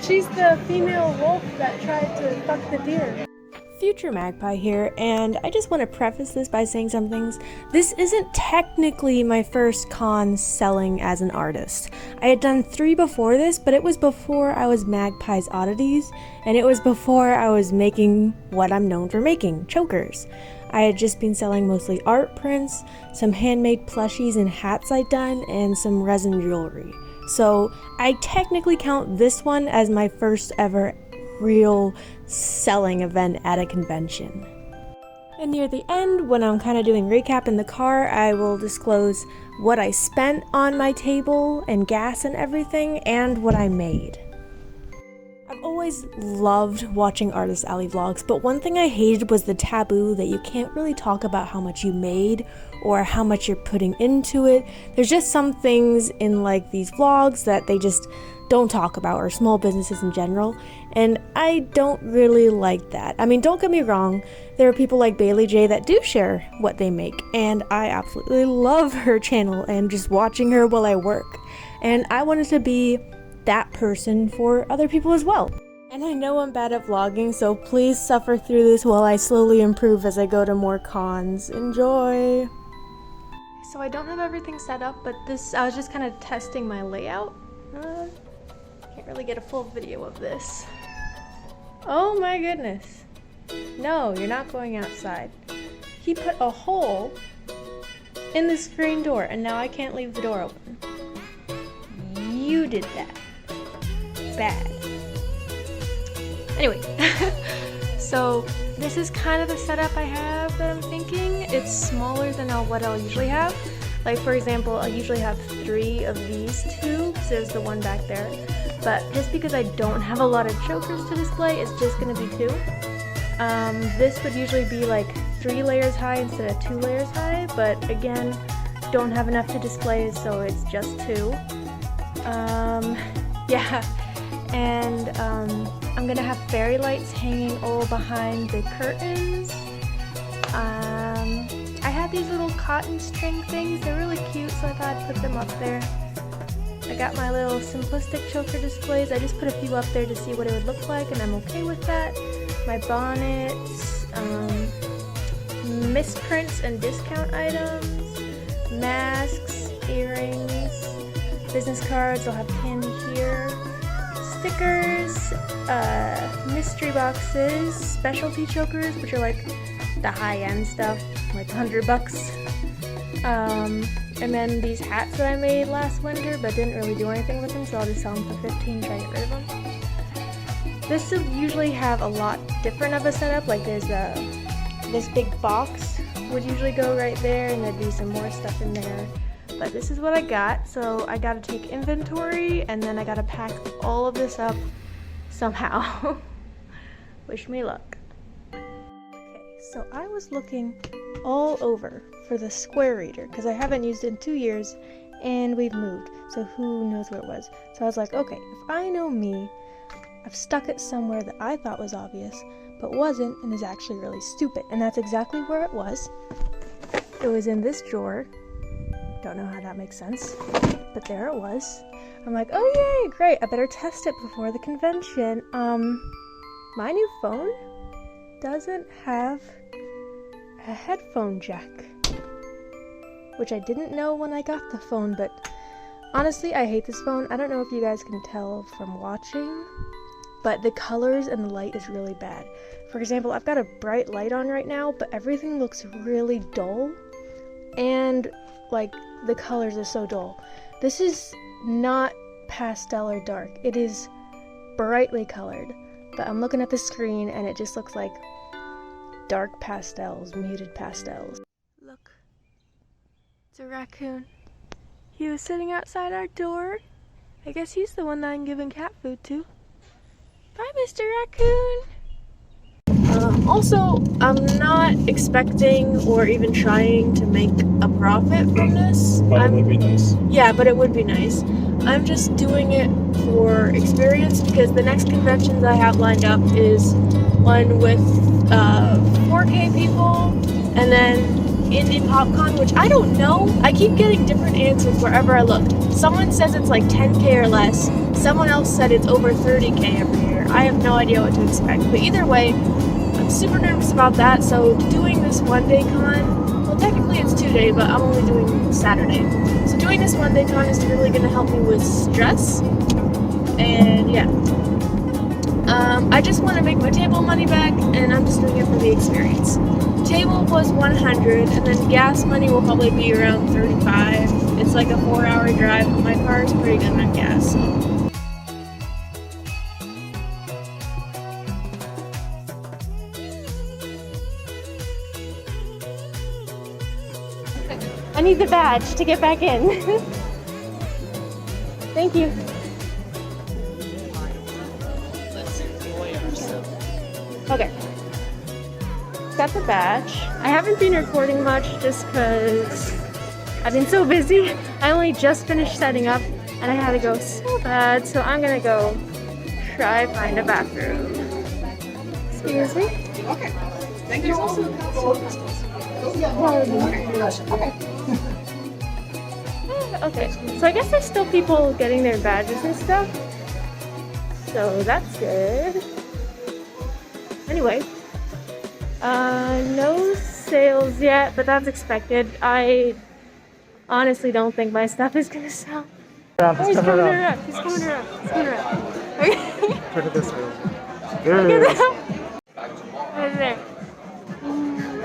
She's the female wolf that tried to fuck the deer. Future Magpie here, and I just want to preface this by saying some things. This isn't technically my first con selling as an artist. I had done 3 before this, but it was before I was Magpie's Oddities, and it was before I was making what I'm known for making, chokers. I had just been selling mostly art prints, some handmade plushies and hats I'd done, and some resin jewelry. So I technically count this one as my first ever real selling event at a convention. And near the end, when I'm kind of doing recap in the car, I will disclose what I spent on my table and gas and everything, and what I made. I've always loved watching Artist Alley vlogs, but one thing I hated was the taboo that you can't really talk about how much you made or how much you're putting into it. There's just some things in like these vlogs that they just don't talk about, or small businesses in general, and I don't really like that. I mean, don't get me wrong, there are people like Bailey J that do share what they make, and I absolutely love her channel and just watching her while I work, and I wanted to be that person for other people as well. And I know I'm bad at vlogging, so please suffer through this while I slowly improve as I go to more cons. Enjoy! So I don't have everything set up, but I was just kind of testing my layout. Can't really get a full video of this. Oh my goodness. No, you're not going outside. He put a hole in the screen door, and now I can't leave the door open. You did that. Bad. Anyway, so this is kind of the setup I have that I'm thinking. It's smaller than what I'll usually have. Like, for example, I usually have 3 of these 2, so there's the one back there. But just because I don't have a lot of chokers to display, it's just going to be 2. This would usually be like 3 layers high instead of 2 layers high, but again, don't have enough to display, so it's just 2. Yeah, and I'm going to have fairy lights hanging all behind the curtains. I had these little cotton string things. They're really cute, so I thought I'd put them up there. I got my little simplistic choker displays. I just put a few up there to see what it would look like, and I'm okay with that. My bonnets, misprints and discount items, masks, earrings, business cards. I'll have pinned here. Stickers, mystery boxes, specialty chokers, which are like the high-end stuff, like $100. And then these hats that I made last winter but didn't really do anything with them, so I'll just sell them for $15, try to get rid of them. This will usually have a lot different of a setup, like there's this big box would usually go right there, and there'd be some more stuff in there. But this is what I got, so I gotta take inventory, and then I gotta pack all of this up somehow. Wish me luck. Okay, so I was looking all over for the square reader, because I haven't used it in 2 years, and we've moved, so who knows where it was. So I was like, okay, if I know me, I've stuck it somewhere that I thought was obvious, but wasn't, and is actually really stupid, and that's exactly where it was. It was in this drawer. Don't know how that makes sense, but there it was. I'm like, oh yay, great, I better test it before the convention. My new phone doesn't have a headphone jack, which I didn't know when I got the phone, but honestly, I hate this phone. I don't know if you guys can tell from watching, but the colors and the light is really bad. For example, I've got a bright light on right now, but everything looks really dull, and like the colors are so dull. This is not pastel or dark. It is brightly colored, but I'm looking at the screen and it just looks like dark pastels, muted pastels. Look, it's a raccoon. He was sitting outside our door. I guess he's the one that I'm giving cat food to. Bye, Mr. Raccoon! Also, I'm not expecting or even trying to make a profit from this. But it would be nice. Yeah, but it would be nice. I'm just doing it for experience, because the next conventions I have lined up is one with 4K people, and then indie popcorn, which I don't know. I keep getting different answers wherever I look. Someone says it's like 10K or less. Someone else said it's over 30K every year. I have no idea what to expect. But either way, I'm super nervous about that. So doing this one-day con, well, technically it's 2-day, but I'm only doing Saturday. So doing this one-day con is really going to help me with stress. And yeah. I just want to make my table money back, and I'm just doing it for the experience. Table was 100, and then gas money will probably be around 35. It's like a 4-hour drive, but my car is pretty good on gas, so. I need the badge to get back in. Thank you. Okay. Got the badge. I haven't been recording much just because I've been so busy. I only just finished setting up and I had to go so bad, so I'm gonna go try find a bathroom. Excuse me? Okay. Thank you. Okay, so I guess there's still people getting their badges and stuff, so that's good. Anyway, no sales yet, but that's expected. I honestly don't think my stuff is gonna sell. Yeah, Oh, he's coming around. He's coming around. He's coming around. Look at this one. There it is. Right there.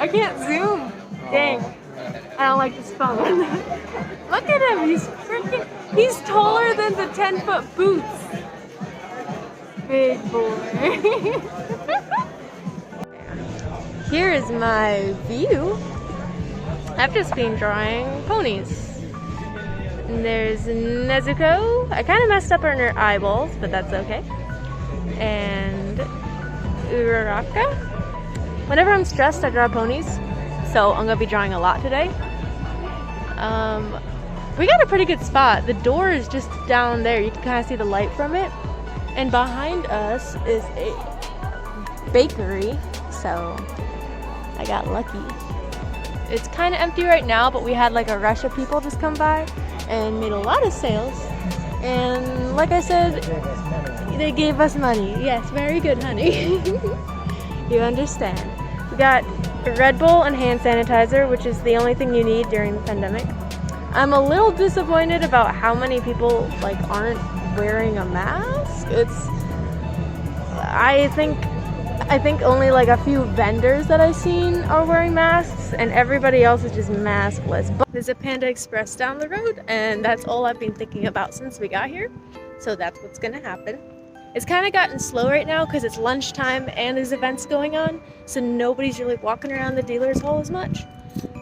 I can't zoom. Dang. I don't like this phone. Look at him. He's taller than the 10-foot boots. Big boy. Here is my view. I've just been drawing ponies. And there's Nezuko. I kind of messed up on her eyeballs, but that's okay. And Uraraka. Whenever I'm stressed, I draw ponies. So I'm gonna be drawing a lot today. We got a pretty good spot. The door is just down there. You can kind of see the light from it. And behind us is a bakery. So I got lucky. It's kind of empty right now, but we had like a rush of people just come by and made a lot of sales. And like I said, they gave us money. Yes, very good, honey. You understand. We got a Red Bull and hand sanitizer, which is the only thing you need during the pandemic. I'm a little disappointed about how many people like aren't wearing a mask. I think only like a few vendors that I've seen are wearing masks, and everybody else is just maskless. But there's a Panda Express down the road, and that's all I've been thinking about since we got here. So that's what's gonna happen. It's kind of gotten slow right now because it's lunchtime and there's events going on, so nobody's really walking around the dealer's hall as much.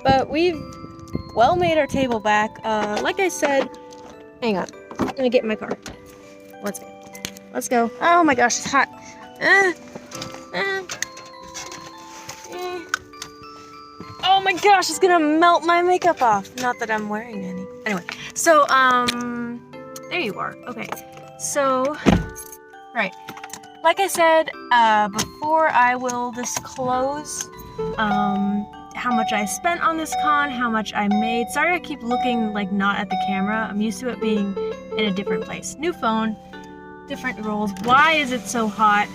But we've well made our table back. Like I said, hang on, I'm gonna get in my car. Let's go. Let's go. Oh my gosh, it's hot. Oh my gosh, it's gonna melt my makeup off. Not that I'm wearing any. Anyway, so there you are. Okay, so right, like I said before, I will disclose how much I spent on this con, how much I made. Sorry I keep looking like not at the camera. I'm used to it being in a different place. New phone, different rules. Why is it so hot?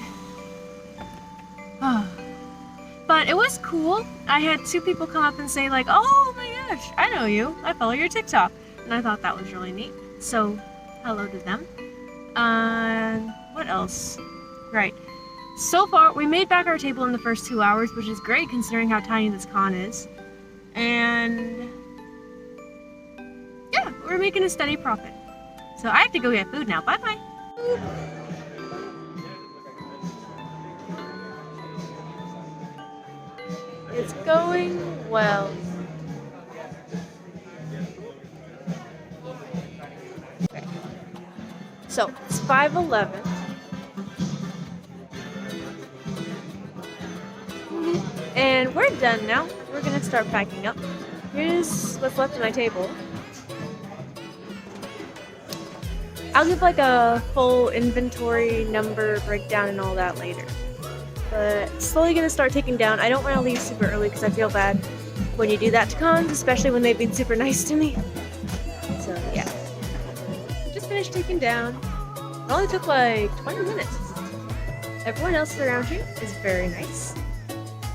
But it was cool. I had 2 people come up and say like, oh my gosh, I know you. I follow your TikTok. And I thought that was really neat. So hello to them. What else? Right. So far, we made back our table in the first 2 hours, which is great considering how tiny this con is. And yeah, we're making a steady profit. So I have to go get food now. Bye-bye. It's going well. Okay. So it's 5:11. And we're done now. We're gonna start packing up. Here's what's left of my table. I'll give like a full inventory number breakdown and all that later. But slowly gonna start taking down. I don't want to leave super early because I feel bad when you do that to cons, especially when they've been super nice to me. So yeah. Just finished taking down. It only took like 20 minutes. Everyone else around here is very nice.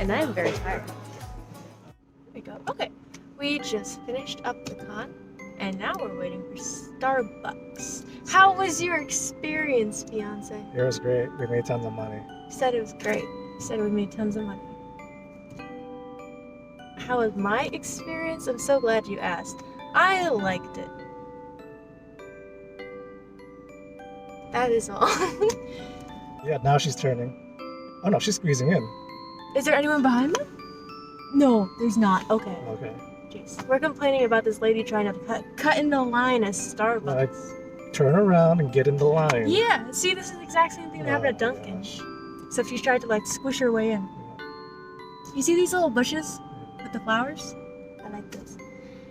And I am very tired. There we go. Okay. We just finished up the con. And now we're waiting for Starbucks. How was your experience, fiance? It was great. We made tons of money. You said it was great. You said we made tons of money. How was my experience? I'm so glad you asked. I liked it. That is all. Yeah, now she's turning. Oh no, she's squeezing in. Is there anyone behind me? No, there's not. Okay. Okay. Jeez. We're complaining about this lady trying to cut in the line at Starbucks. Like, turn around and get in the line. Yeah, see, this is the exact same thing that happened at Dunkin'. Gosh. Except she tried to like squish her way in. You see these little bushes with the flowers? I like those.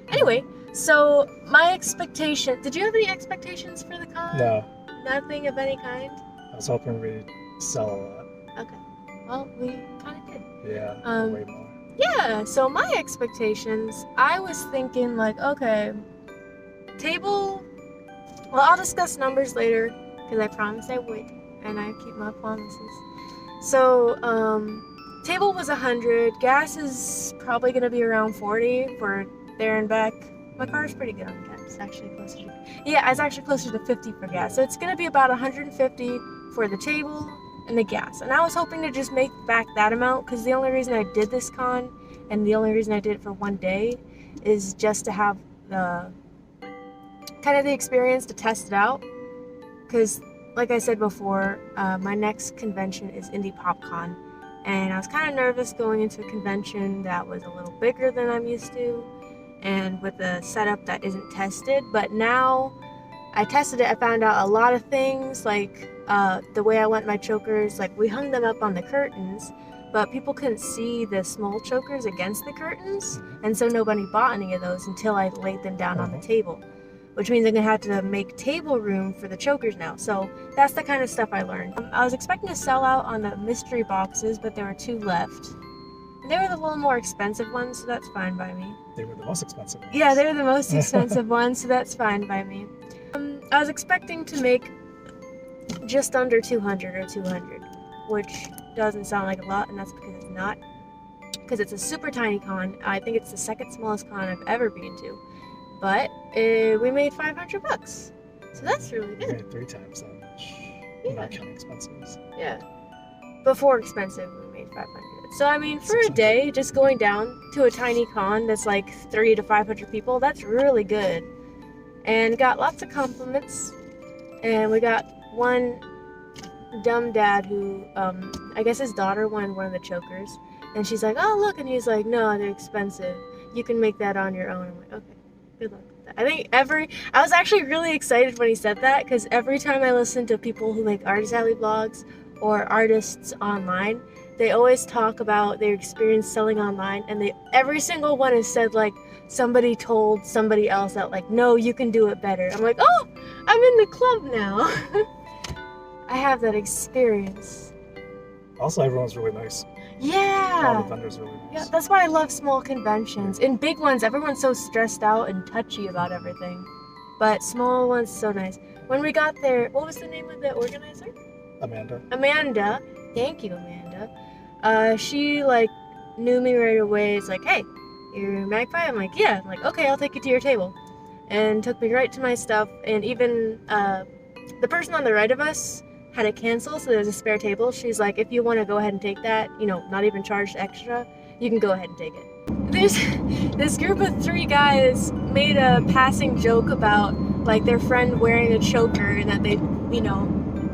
Anyway, so my expectation. Did you have any expectations for the con? No. Nothing of any kind? I was hoping we'd sell a lot. Okay. Well, we kind of did. Yeah, way more. Yeah, so my expectations, I was thinking like, okay, table, well, I'll discuss numbers later because I promised I would, and I keep my promises. So, table was 100, gas is probably going to be around 40 for there and back. My car's pretty good on gas, it's actually closer to, yeah, it's actually closer to 50 for gas, so it's going to be about 150 for the table and the gas. And I was hoping to just make back that amount because the only reason I did this con and the only reason I did it for one day is just to have the kind of the experience to test it out. Because like I said before, my next convention is Indie PopCon, and I was kind of nervous going into a convention that was a little bigger than I'm used to and with a setup that isn't tested. But now I tested it, I found out a lot of things, like the way I went my chokers, like we hung them up on the curtains, but people couldn't see the small chokers against the curtains, and so nobody bought any of those until I laid them down on the table, which means I'm gonna have to make table room for the chokers now. So that's the kind of stuff I learned. I was expecting to sell out on the mystery boxes, but there were 2 left. And they were the little more expensive ones, so that's fine by me. They were the most expensive ones. Yeah, they were the most expensive ones, so that's fine by me. I was expecting to make just under 200 or 200, which doesn't sound like a lot, and that's because it's not. Because it's a super tiny con. I think it's the second smallest con I've ever been to. But we made $500, so that's really good. We made 3 times that much. Yeah. Not counting expenses. Yeah. Before expensive, we made 500. So I mean, for a day, just going down to a tiny con that's like 300 to 500 people, that's really good. And got lots of compliments. And we got one dumb dad who, I guess his daughter won one of the chokers. And she's like, oh, look. And he's like, no, they're expensive. You can make that on your own. I'm like, okay, good luck with that. I think I was actually really excited when he said that, because every time I listen to people who make Artist Alley vlogs or artists online, they always talk about their experience selling online, and every single one has said like somebody told somebody else that like, no, you can do it better. I'm like, oh, I'm in the club now. I have that experience. Also, everyone's really nice. Yeah. All the vendors are really nice. Yeah, that's why I love small conventions. In big ones, everyone's so stressed out and touchy about everything. But small ones, so nice. When we got there, what was the name of the organizer? Amanda. Amanda. Thank you, Amanda. She like knew me right away. It's like, hey, you're Magpie? I'm like, yeah. I'm like, okay, I'll take you to your table. And took me right to my stuff. And even the person on the right of us had to cancel, so there's a spare table. She's like, if you want to go ahead and take that, you know, not even charged extra, you can go ahead and take it. There's this group of 3 guys made a passing joke about like their friend wearing a choker and that they, you know,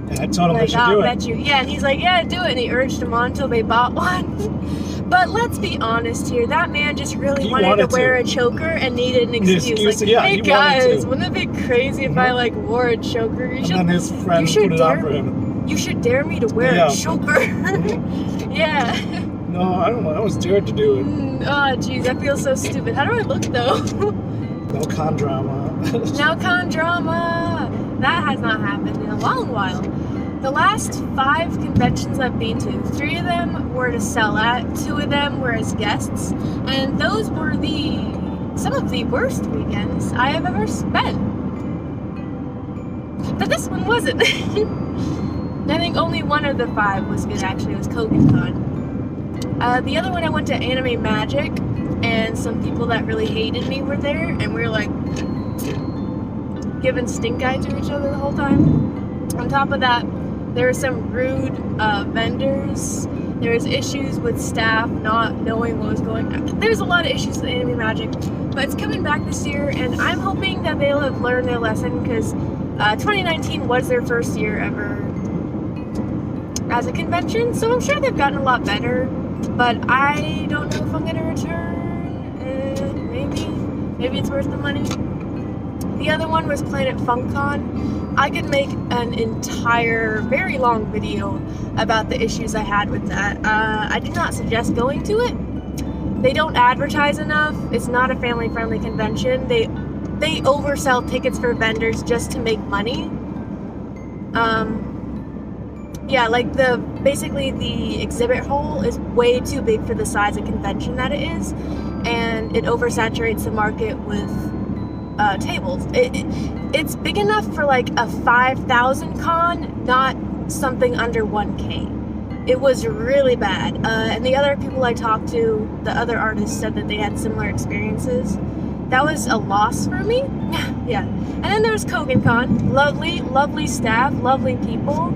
and I told him like, they should do bet it. you. Yeah, and he's like, yeah, do it. And he urged them on until they bought one. But let's be honest here. That man just really wanted to wear a choker and needed an excuse. Like, yeah, hey guys, wouldn't it be crazy if I like wore a choker? And then his friend put it on for him. You should dare me to wear a choker. Yeah. No, I don't know. I was dared to do it. Oh, jeez, I feel so stupid. How do I look though? No con drama. No con drama. That has not happened in a long while. The last 5 conventions I've been to, 3 of them were to sell at, 2 of them were as guests, and those were some of the worst weekends I have ever spent. But this one wasn't. I think only one of the 5 was good, actually. It was Kogan-Con. The other one I went to Anime Magic, and some people that really hated me were there, and we were like giving stink eye to each other the whole time. On top of that, there were some rude vendors. There was issues with staff not knowing what was going on. There's a lot of issues with Anime Magic, but it's coming back this year, and I'm hoping that they'll have learned their lesson, because 2019 was their first year ever as a convention, so I'm sure they've gotten a lot better, but I don't know if I'm going to return. Maybe it's worth the money. The other one was Planet FunCon. I could make an entire, very long video about the issues I had with that. I do not suggest going to it. They don't advertise enough. It's not a family-friendly convention. They oversell tickets for vendors just to make money. Yeah, like basically the exhibit hall is way too big for the size of convention that it is, and it oversaturates the market with tables. It's big enough for like a 5,000 con, not something under 1K. It was really bad. And the other people I talked to, the other artists, said that they had similar experiences. That was a loss for me. Yeah. And then there was Kogan-Con. Lovely staff, lovely people.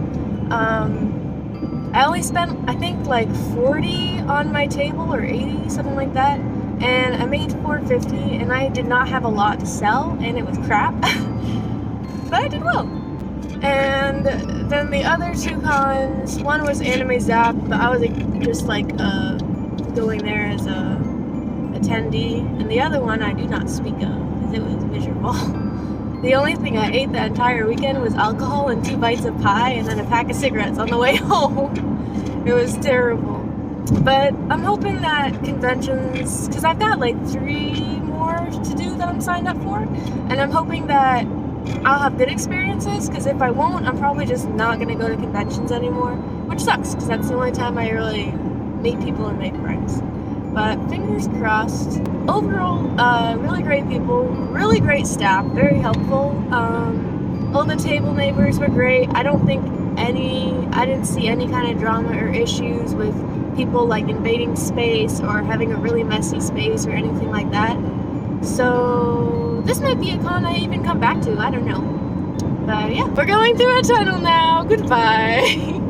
I only spent, I think, like 40 on my table, or 80, something like that. And I made $4.50, and I did not have a lot to sell, and it was crap. But I did well. And then the other 2 cons, one was Anime Zap, but I was just like going there as a attendee, and the other one I do not speak of, because it was miserable. The only thing I ate that entire weekend was alcohol and 2 bites of pie, and then a pack of cigarettes on the way home. It was terrible. But I'm hoping that conventions, because I've got like 3 more to do that I'm signed up for, and I'm hoping that I'll have good experiences, because if I won't, I'm probably just not going to go to conventions anymore, which sucks, because that's the only time I really meet people and make friends. But fingers crossed. Overall, really great people, really great staff, very helpful. All the table neighbors were great. I didn't see any kind of drama or issues with people like invading space or having a really messy space or anything like that. So this might be a con I even come back to, I don't know. But yeah, we're going through a tunnel now. Goodbye.